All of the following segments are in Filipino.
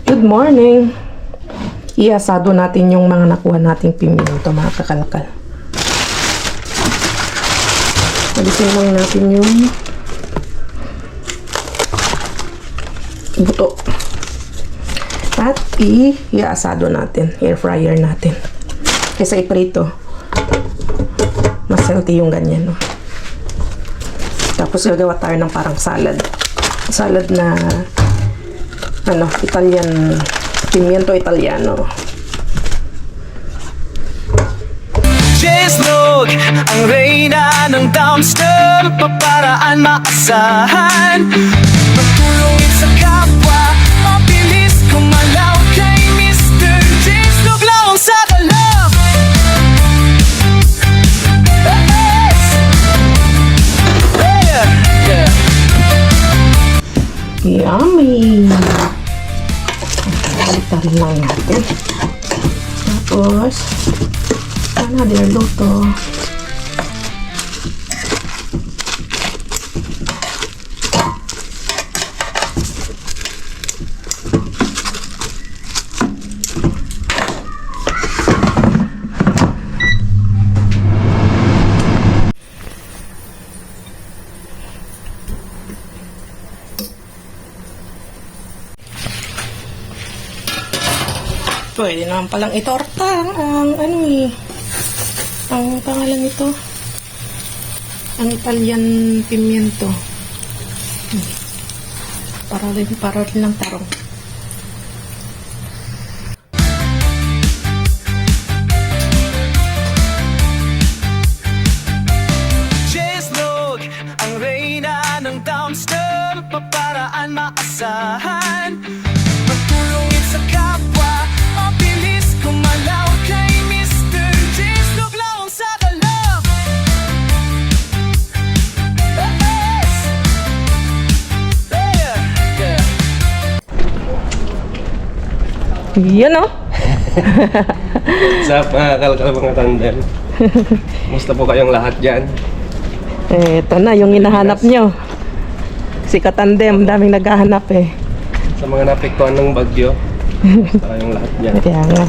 Good morning! Iasado natin yung mga nakuha nating pimiento, mga kakalkal. Alisin lang natin yung buto. At iasado natin, air fryer natin. Kaysa iprito, mas healthy yung ganyan, no? Tapos gagawa tayo ng parang salad. Salad na Italian, pimiento Italiano. Jesnog, ang reyna ng dumpster, paparaan maasahan, matulungin sa kapwa, mabilis kumalaw kay Mr. Jesnog lang sa kalab. Yummy! Balikan lang natin. Tapos, another luto. Pwede naman palang itorta ang ang pangalan nito, ang Italian pimiento. Para rin ng tarong. Jesnog, ang reyna ng dumpster, paparaan maasahan, matulungin sa kapwa, mabilis kumalaw kay Mr. Jesnog lang sa kalab. Yan o. Sa kalkal mga tandem. Musta po kayong lahat dyan? Ito na yung hinahanap nyo. Si Katandem, daming naghahanap eh. Sa mga napektuhan ng bagyo. Musta kayong lahat dyan? Kaya nga,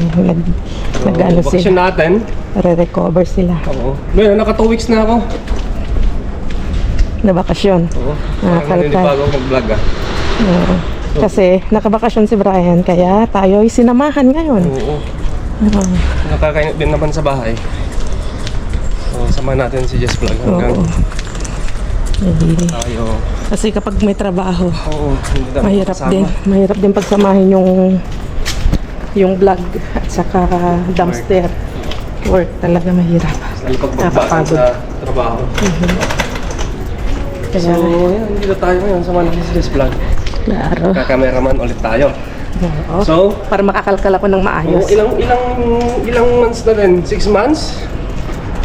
nag-ano Bakasyon sila. natin. Re-recover sila. Oo. Well, naka 2 weeks na ako. Na bakasyon. Oo. Ah, Parang hindi kalkal. pa ako mag-vlog ah. Oo. Kasi nakabakasyon si Brian, kaya tayo ay sinamahan ngayon. Oo. Oo. Nakakainit din naman sa bahay. So, sama natin si Jess Vlog hanggang Oo. Eh, tayo. Kasi kapag may trabaho, Oo. Hindi naman mahirap kasama. din. Mahirap din pagsamahin yung vlog at saka dumpster work. Talaga mahirap. Lalo pag magbaan Nakakapagod. sa trabaho. Kaya, So, yan. Dito tayo ngayon. Sama natin si Jess Vlog. klaro. Kakameraman ulit tayo. Oo. So, Para makakalkal ako ng maayos. ilang months na rin? 6 months?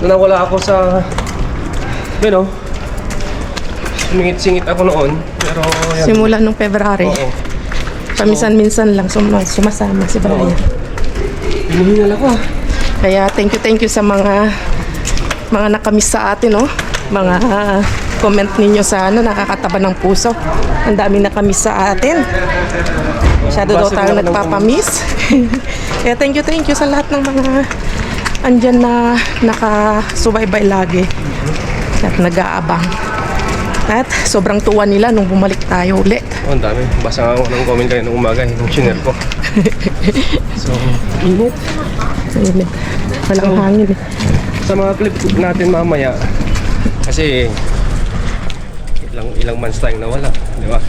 Na nawala ako sa, sumingit-singit ako noon. Pero, yan. Simula nung February, Oo. paminsan-minsan lang sumasama si Brian. Hinihingal ako ah. Kaya thank you sa mga nakamiss sa atin, no? Mga comment ninyo sa nakakataba ng puso. Ang dami nakamiss sa atin. Masyado daw Base tayo din ako ng nagpapamiss. Kaya thank you sa lahat ng mga andyan na nakasubaybay lagi at nag-aabang. At sobrang tuwa nila nung bumalik tayo ulit. Oh, ang dami. Basa nga ako ng comment kayo nung umaga, nung shiner ko. So, init. Ayun, walang hangin eh. Sa mga clip natin mamaya, kasi ilang months tayong nawala, di ba?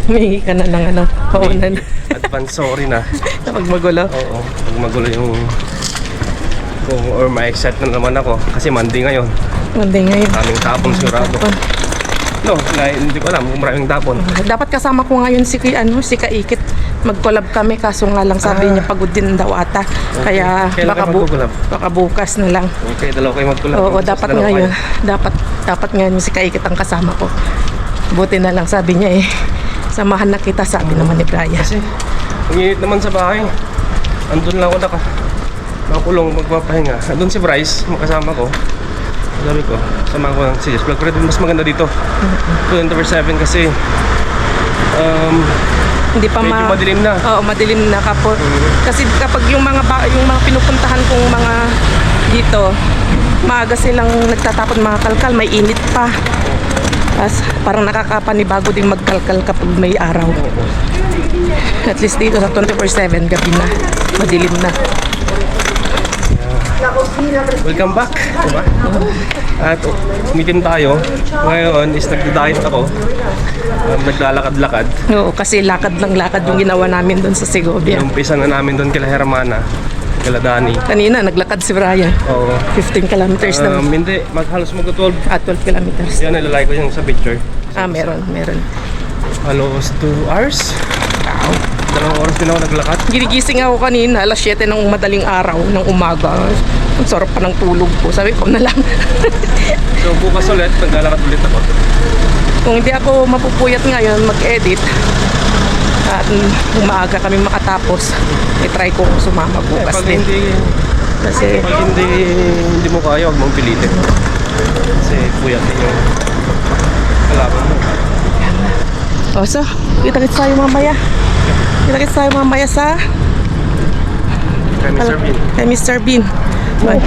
Humingi ka na ng kaunan. Advance sorry na. Kapag magulo. Oo, pag magulo yung or ma-excite na naman ako kasi Monday ngayon. Monday ngayon. Kaming tapon sigurado. No, hindi ko alam kung maraming tapon. Dapat kasama ko ngayon si Kaikit. Mag-collab kami kaso nga lang sabi niya pagod din daw ata. Okay. Kaya Kailan kayo mag-collab? baka bukas na lang. Okay, dalawa kayo mag-collab. Oo, Tapos dapat dalawa ngayon. kayo. Dapat ngayon si Kaikit ang kasama ko. Buti na lang sabi niya eh. Samahan na kita, sabi naman ni Brian. Kasi, ang init naman sa bahay. Andun lang ako nakakulong magpapahinga. Andun si Bryce, makasama ko. Sabi ko, sama ko ng si Jess Vlog. Pero mas maganda dito. 24/7 kasi Hindi pa Medyo madilim na. Oo, madilim na kapo. Kasi kapag yung mga pinupuntahan kong mga dito, maaga silang nagtatapon mga kalkal, may init pa. As parang nakakapanibago din magkalkal kapag may araw. At least dito sa 24/7 gabi na, madilim na. Welcome back, diba? At umitim tayo. Ngayon is nagda-diet ako. Naglalakad-lakad. Oo, kasi lakad lang lakad yung ginawa namin doon sa Segovia. Umpisa na namin doon kila Hermana, kila Dani. Kanina naglakad si Brian. Oo. 15 kilometers na. Hindi, halos mag-12. At 12 kilometers. Yan, nilalay ko yung sa picture. Meron. Halos 2 hours. 2 oras din ako naglakad. Ginigising ako kanina, alas 7 ng madaling araw, ng umaga. Ang sarap pa ng tulog ko. Sabi ko na lang. So bukas ulit, naglalakad ulit ako. Kung hindi ako mapupuyat ngayon mag-edit, at umaga kami makatapos, i-try ko sumama bukas Pag din. Kasi hindi mo kaya, huwag mong pilitin. Kasi puyat din yung kalaban mo. so, kita-kits tayo mamaya. Kita-kits tayo mamaya sa Kay Mr. Bean. kay Mr. Bean. Bye.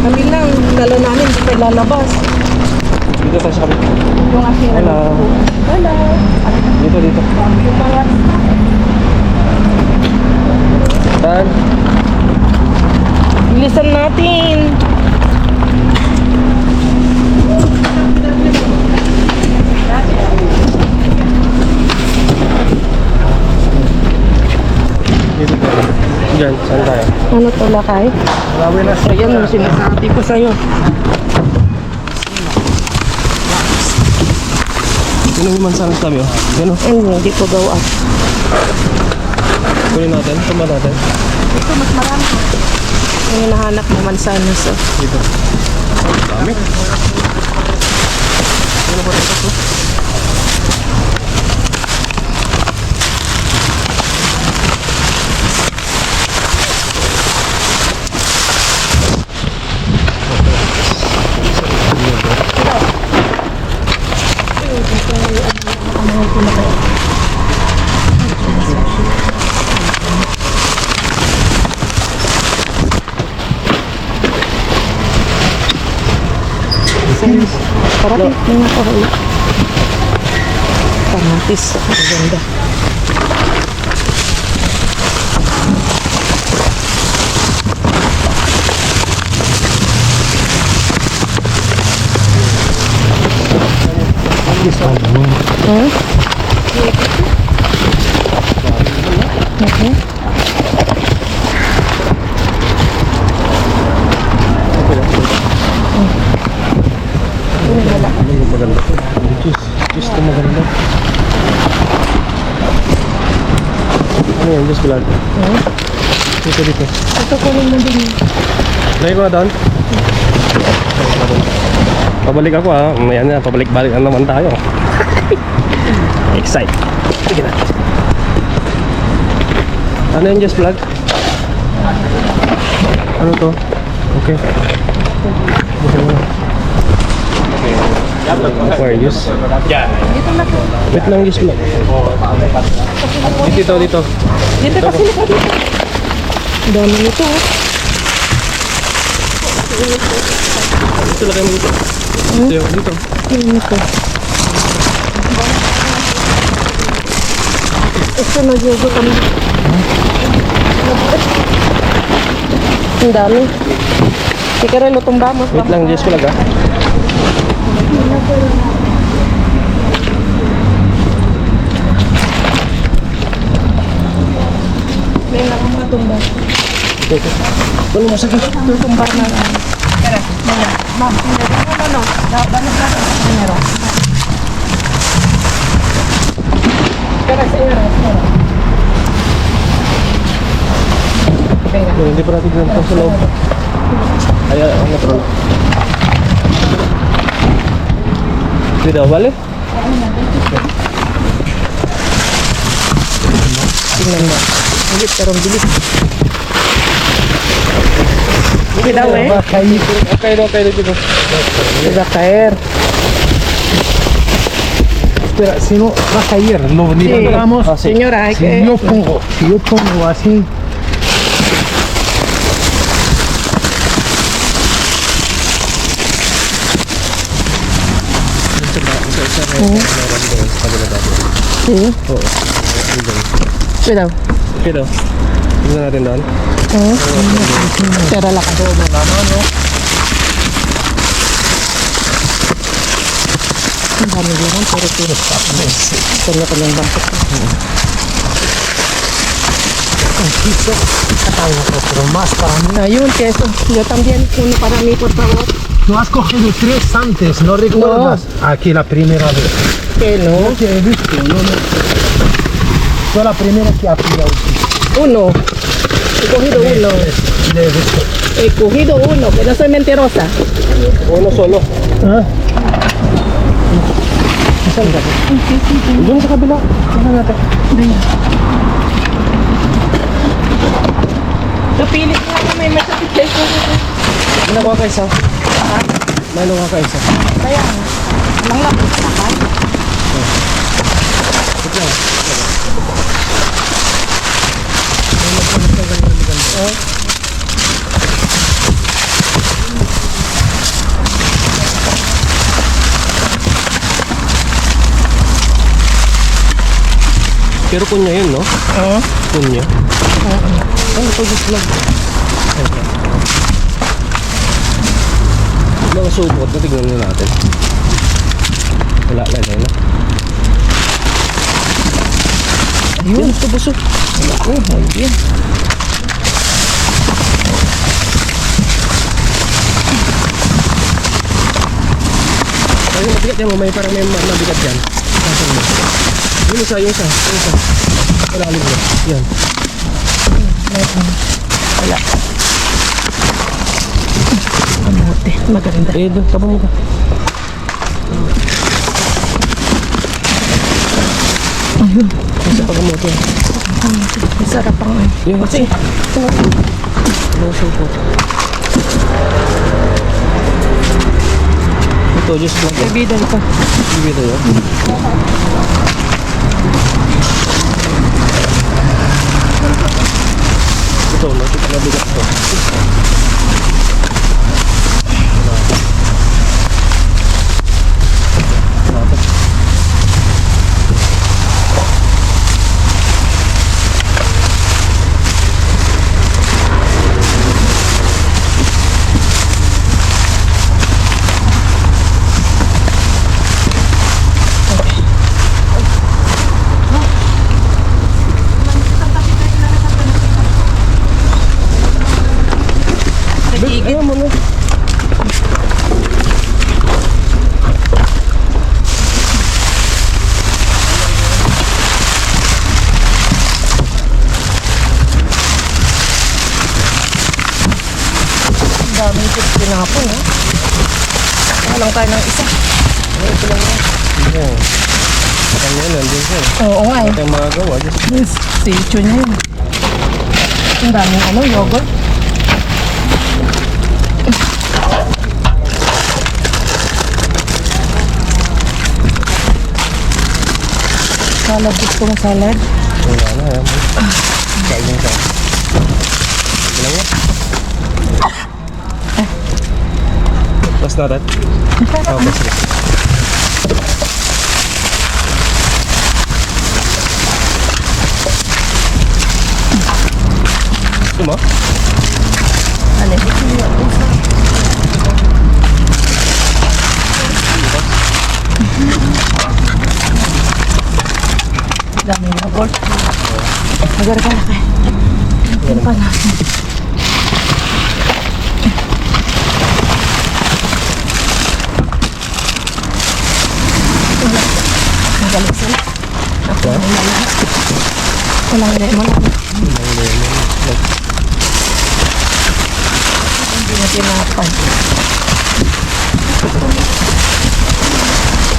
Kami lang, dala namin, hindi pa lalabas. Dito tayo sa kapit. Yung aking Hello. Hello. Dito. Yung mga Saan? bilisan natin. Dito tayo. Diyan, saan tayo? Ano to, lakay? Grabe na. Ayan yung sinasabi ko sa'yo. Sino yung mansanas kami, oh? Yan, oh. Hindi ko gawa. Kunin natin, tumba natin. Ito, mas marami. Yung hinahanap mo mansanas. Oh. Dito. Dami. Ano ba ito? Parating nga ako. Kamatis. Ang ganda. Huh? Okay. Maganda. Juice na maganda. Ano yan? Juice vlog. Dito. Ito ko lang din. Lagay ko na doon. Pabalik ako ha. Ayan na, pabalik-balik na naman tayo. Excite. Sige na. Ano yung Just Vlog? Ano to? Okay. Aquarius. Dito na po. Wait lang, Just Vlog. Dito. Dito kasi na dito. Ang dami nito. Dito lagay mo dito. Dito. Ito. Ito na yogo kami. Ang dami. Sige rin, lutumba mo. Wait lang, Just Vlog ha. May nakatumba. Ano mo sige? Lutumba na lang. Ma'am, ano? Dinero. Kaya sa iyo. Hindi pa natin ganito sa loob. Ayan, ang natro. Hindi daw, bale? Tingnan mo. Bilis, pero ang bilis. Hindi daw eh. Okay, dito. Iba caer. Espera, si no va a caer, lo levantamos. Señora, hay Si que... yo pongo así, Sí. Cuidado. Okay daw. Tingnan natin doon. Pero lakas. Ang dami lang, pero tinis pa. Kanya-kanyang bakit. pero más para mí. Ayun, queso. Yo también. Uno para mí, por favor. Tú has cogido 3 antes, ¿no recuerdas? Aquí la primera vez. Que no. Yo te he visto, no. Fue la primera que ha pillado. Uno. He cogido uno. Le he visto. He cogido uno, que no soy mentirosa. Uno solo. ¿Ah? Doon sa kabila. Tingnan natin. Kapilit nga kami, may sakit kayo. Nakuha ka isa. May nakuha ka isa. Kaya, anong lapit na ka? Pero kunya yun, no? Oo. Kunya. Ano ito just lang? Mga subot na tignan na natin. Wala na na. Ayun, ito busog. Oh, ayun. Ay, mabigat yan mo. May parang may mabigat yan. Kasan mo. Yung isa. Wala alim mo. Yan. Wala. Kamote, maganda. Doon. Tapa mo ka. Ayun. Nasa pagamote yan. Masarap ang ay. Yung Kasi, ano subot. Ito, just lang. bibida ito. Bibida yun. Ito, nabigat ito. Ayaw mo na. Daming pinapon, ha? Walang tayo ng isa. Ito lang yan. Oo. Kanya yan, nandun siya. Oo nga eh. Ito yung mga gawa. Yes, sitio niya yun. Ang daming yogurt. Salad, gusto mo salad? Wala na, ayaw mo. Kain yung kain. Wala nga. Mas natin? Oo, mas natin. Gusto mo? Alin? Daming yogurt. Agar ka na kayo. Ano pa natin? Magaling sila. Ako na lahat. Walang lemon. Hindi na tinapay.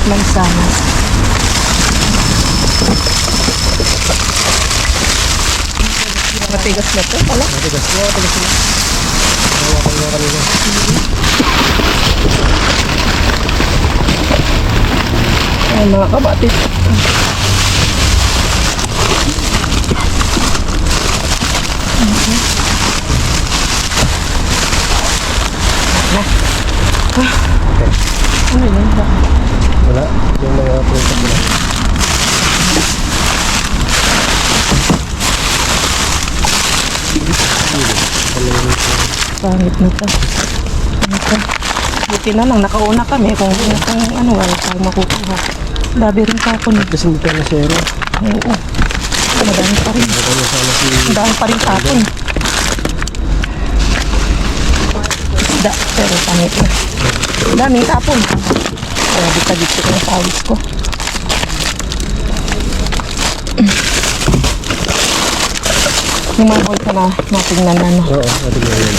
Mansanas. Matigas na to pala. Matigas. Matigas na. Hawakan mo kanina. Ay, mga kabatis. Ano yun? Wala. Yung mga printer ko lang. Pangit na to. Ano to? Buti na lang, nakauna kami kung ano, wala tayong makukuha. Labi rin tapon. Kasi hindi tayo na zero. Oo. Madami pa rin. Madami pa rin tapon. Isda, pero pangit na. Daming tapon. Kaya dito ko ng pawis ko. Yung mga boy ka na natingnan na, no? Oo, natin na yun.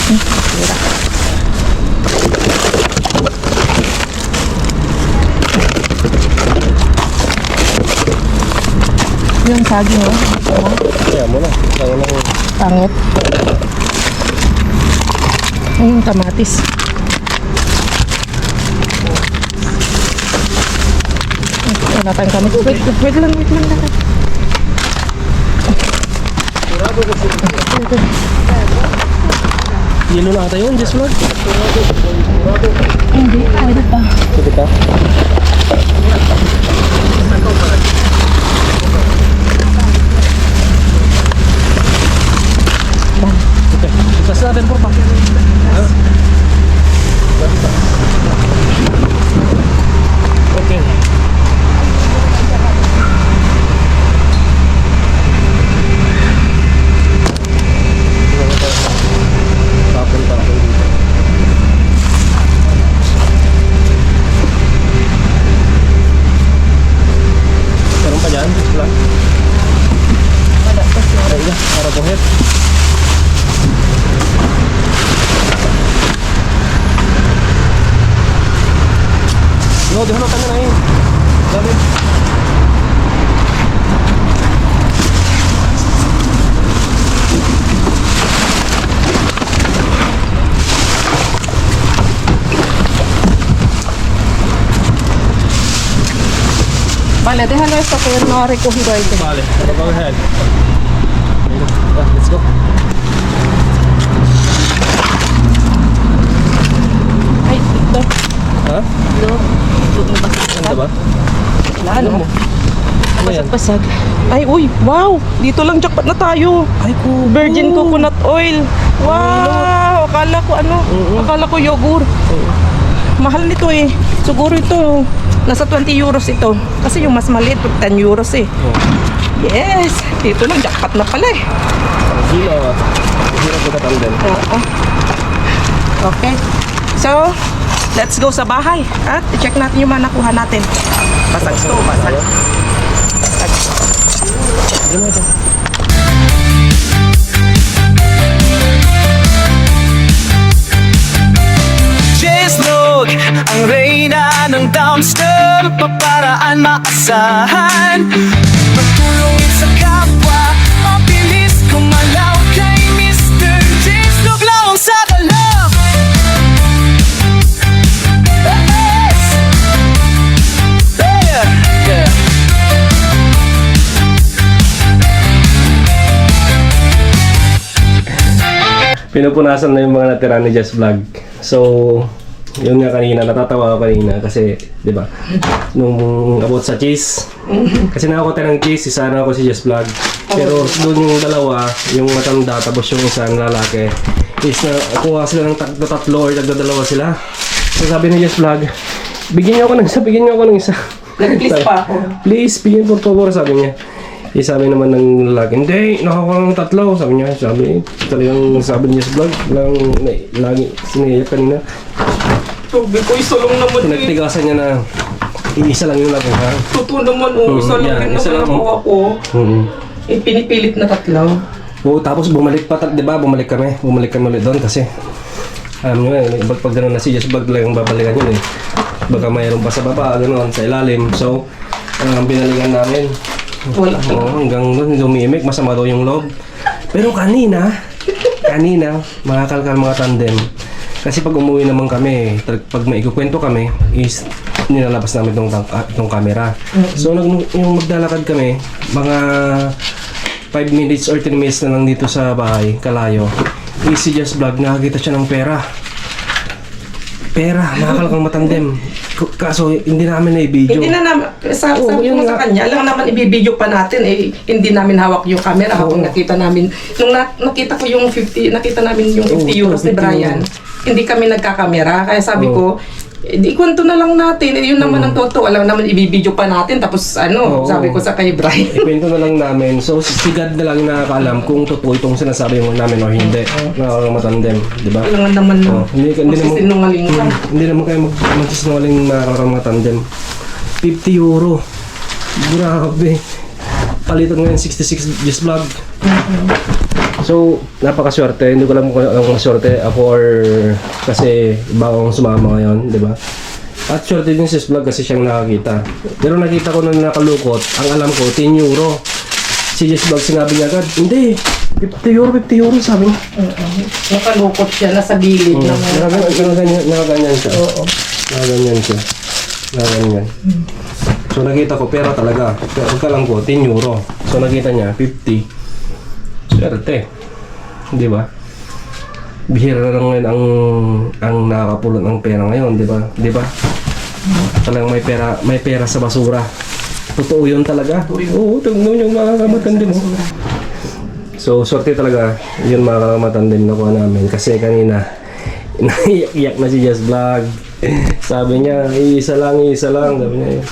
Tira. Yung saging, no? Kaya mo na. Kaya na yung Pangit. Yung kamatis. Wala tayong kamatis. Wait lang. yelo na ata yun, Just Vlog. Hindi, pwede pa. Sige ka. Okay, itas natin po pa. Okay. Tapon dito. Meron pa dyan? Wala. Wala pa siya. Ay, para buhet. No, di halutan na yun. Dami. Vale, déjalo esto que no ha recogido el de. Vale, go ahead. Let's go. Ay, dito. Ha? No. Ano ba? Lalo mo. Ano yan? Pasag. Ay, uy, wow! Dito lang jackpot na tayo. Ay, ko. Virgin coconut oil. Wow! Akala ko ano? Akala ko yogurt. Mahal nito eh. Siguro ito, nasa 20 euros ito. Kasi yung mas maliit, 10 euros eh. Yes! Dito lang, jackpot na pala eh. Kilo. Kilo ko katandem. Oo. Okay. So, let's go sa bahay. At i-check natin yung mga nakuha natin. Basag to, basag. Jesnog, ang reyna ng dumpster, paparaan maasahan, pagtulungin sa kapwa, mabilis kumalaw kay Mr. Jesnog lang sa kalab. Yes! Yeah! Yeah! Pinupunasan na yung mga natira ni Just Vlog. So, yun nga kanina, natatawa ako kanina kasi, di ba, nung about sa cheese, kasi nakakuha ng cheese, isa na ako si Just Vlog. Pero doon yung dalawa, yung matanda, tapos yung isang lalaki, is na kuha sila ng tatlo or dalawa sila. So sabi ni Just Vlog, bigyan niyo ako ng isa. Nag-please pa ako. Please, bigyan por favor, sabi niya. Sabi naman ng lalaki, hindi, nakakuha ng tatlo. Sabi niya, talagang sabi niya sa vlog, lagi siniyak kanina. Sabi ko, isa lang naman eh. Pinagtigasan niya na isa lang yung nakuha. Totoo naman, oh. Isa lang Yeah, rin isa naman lang, nakuha ko. Eh, pinipilit na tatlo. Oo, tapos bumalik pa, di ba? Bumalik kami ulit doon kasi alam nyo eh, pag gano'n na si Just Vlog lang yung babalikan yun eh. Baka mayroon pa sa baba, gano'n, sa ilalim. So, ang binalingan namin. Wala. Oo, hanggang doon lumimik, masama daw yung loob. Pero kanina, mga kalkal, mga tandem, kasi pag umuwi naman kami, pag may ikukwento kami, is nilalabas namin itong camera. So, yung maglalakad kami, mga 5 minutes or 10 minutes na lang dito sa bahay, kalayo, Easy Just Vlog, nakakita siya ng pera, mga kalkal matandem. Kaso hindi namin na-video. Hindi na naman, sabi ko sa kanya, lang naman ibibideo pa natin, hindi namin hawak yung camera habang nakita namin. Nung nakita ko yung 50, nakita namin yung 50 euros ni Brian, hindi kami nagkakamera. Kaya sabi ko, di kwento na lang natin. Yun naman ang totoo. Alam naman ibibideo pa natin. Tapos sabi ko sa kay Brian. Ikwento na lang namin. So, si God na lang nakakaalam kung totoo itong sinasabi mo namin o hindi. Matandem, di ba? Alam naman Hindi magsisinungaling ka. Hindi naman kayo magsisinungaling mga tandem. 50 euro. Grabe. Palitan ngayon 66 Just Vlog. So, napakaswerte. Hindi ko alam kung anong swerte ako or kasi iba akong sumama ngayon, di ba? At swerte din si Just Vlog kasi siyang nakakita. Pero nakita ko na nakalukot, ang alam ko, 10 euro. Si Just Vlog sinabi niya agad, hindi, 50 euro sabi niya. Nakalukot siya, nasa gilid naman. Nakaganyan siya. Oo. Nakaganyan siya. Nakaganyan. So nakita ko pera talaga. Pero kalang ko 10 euro. So nakita niya 50. Swerte. Di ba? Bihira na lang ngayon ang nakakapulot ng pera ngayon, di ba? Di ba? Talagang may pera sa basura. Totoo yun talaga. Oo, tingnan yung mga kamatandem mo. So, swerte talaga yun mga kamatandem na kuha namin. Kasi kanina, naiyak na si Just Vlog. Sabi niya, isa lang. Sabi niya,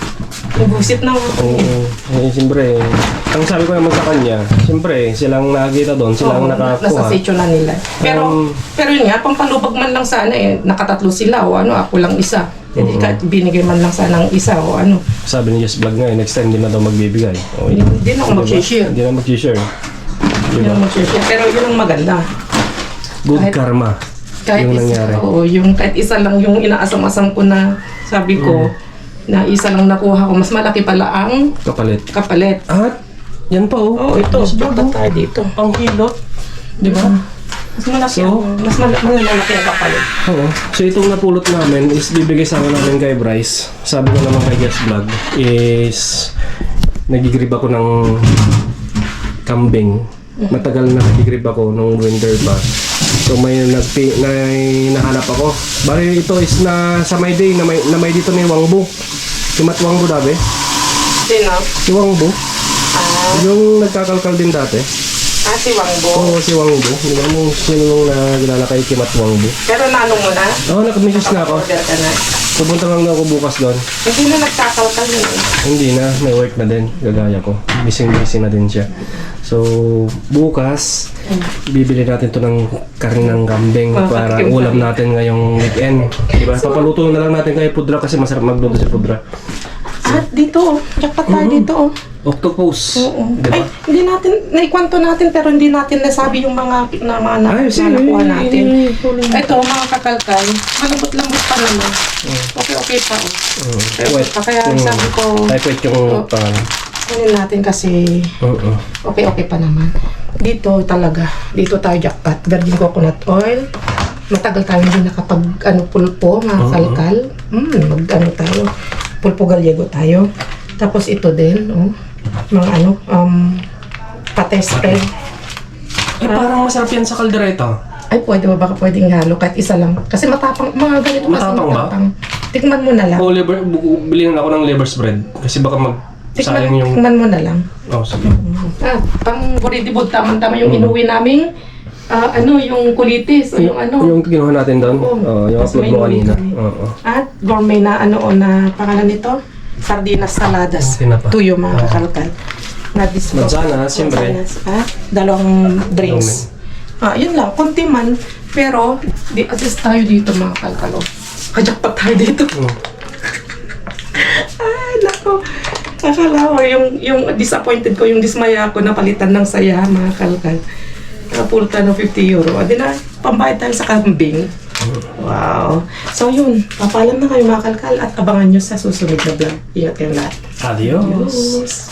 Nabusit na ako. siyempre, ang sabi ko naman sa kanya, siyempre, silang nakakita doon, silang nakakuha. Nasa sityo na nila. Pero yun nga, pampalubag man lang sana nakatatlo sila o ako lang isa. Hindi binigay man lang sana ng isa o ano. Sabi ni Just Vlog nga, next time din na daw magbibigay. Hindi na ako mag-share. Hindi na mag-share. Hindi na mag-share. Pero yun ang maganda. Good karma. Kahit yung isa, nangyari. yung kahit isa lang yung inaasam-asam ko na sabi ko, na isa lang nakuha ko, mas malaki pala ang kapalit. At, yan pa Oh, ito, dapat tayo dito. Ang hilot. Di ba? Mas malaki mas malaki ang kapalit. Oo. So itong napulot namin is bibigay sa akin namin kay Bryce. Sabi ko naman kay Just Vlog is nagigrib ako ng kambing. Matagal na nagigrib ako nung winter pa. So may nahanap ako. Bali ito is sa may day na may dito may wangbo. Kimat wangbo dabe. Sino? Si wangbo. Yung nagkakalkal din dati. Si Wangbo. Oo, si Wangbo. Hindi ba mo sino naglalala kay Kimat Wangbo? Pero nanong mo na? Oo, nag-message na ako. Order ka na. Pupunta lang na ako bukas doon. Hindi na nagkakalkal yun. Hindi na, may work na din. Gagaya ko. Busy na din siya. So, bukas, bibili natin to ng karne ng kambing para ulam natin ngayong weekend. Diba? Papaluto na lang natin kay Pudra kasi masarap magluto si Pudra. At dito, jackpot tayo dito. Octopus. Oo. Diba? Ay, hindi natin, naikwanto natin pero hindi natin nasabi yung mga nakuha natin. Ito, mga kakalkal, malambot-lambot pa naman. Okay pa. Pero kaya sabi ko, Type yung pangalan. kunin natin kasi okay pa naman. Dito talaga, dito tayo jackpot. Virgin coconut oil. Matagal tayo hindi nakapag pulpo, mga kalkal. Tayo. Pulpo gallego tayo. Tapos ito din, mga pates spread. Parang masarap yan sa kaldereta. Ay, baka pwedeng halo kahit isa lang. Kasi matapang, mga ganito kasi Matapang ba? Tikman mo na lang. O, bilhin ako ng liver spread. Kasi baka sayang yung... Tikman mo na lang. Oh, sige. Pang buridibod, tama-tama yung inuwi naming, yung kulitis, o yung Yung kinuha natin doon. Yung Tapos upload may mo inuwi kanina. kami. Oo. At gourmet na na pangalan nito? Sardinas saladas. Tinapa. Tuyo mga kakalkal. Mansanas, siyempre. At dalawang drinks. Yun lang, konti man. Pero, assist tayo dito mga kalkalo. Kajakpat tayo dito. Ay, nako. Akala ko, yung disappointed ko, yung dismaya ko, napalitan ng saya mga kalkal. Napulta ng 50 euro. Di na, pambayad tayo sa kambing. Wow. So yun, papalam na kayo mga kalkal at abangan nyo sa susunod na vlog. Ingat kayong lahat. Adios.